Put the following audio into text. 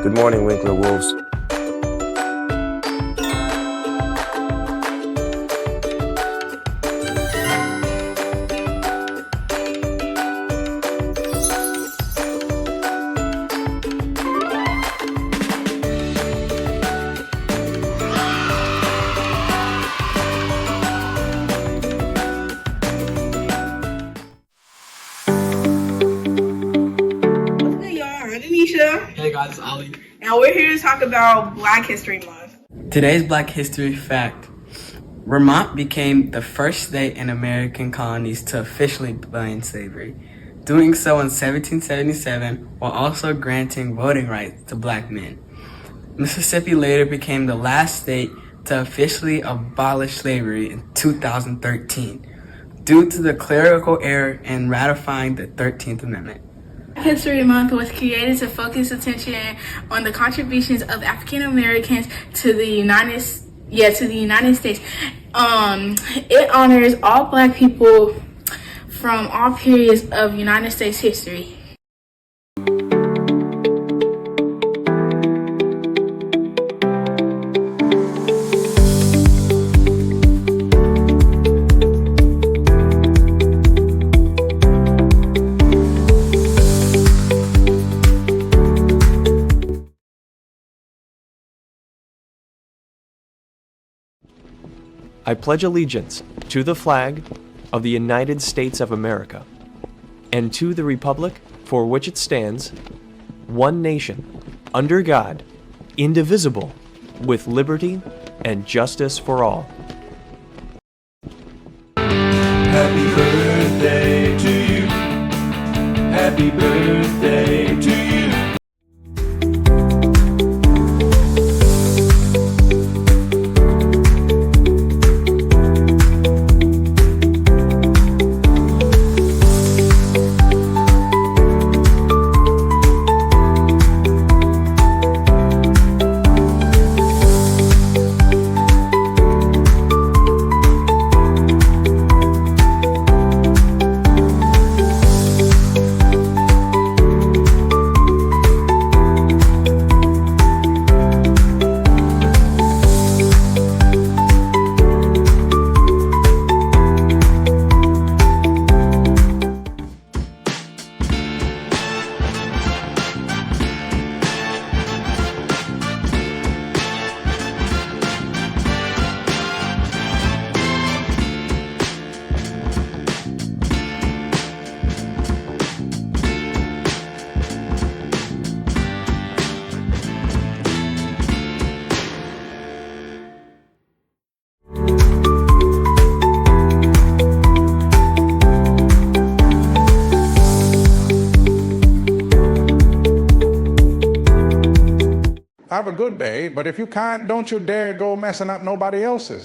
Good morning, Winkler Wolves. Hey guys, it's Ali. And we're here to talk about Black History Month. Today's Black History fact. Vermont became the first state in American colonies to officially ban slavery, doing so in 1777 while also granting voting rights to black men. Mississippi later became the last state to officially abolish slavery in 2013 due to the clerical error in ratifying the 13th Amendment. History Month was created to focus attention on the contributions of African Americans to the United States. It honors all Black people from all periods of United States history. I pledge allegiance to the flag of the United States of America and to the republic for which it stands, one nation, under God, indivisible, with liberty and justice for all. Happy birthday to you. Happy birthday to you. Have a good day, but if you can't, don't you dare go messing up nobody else's.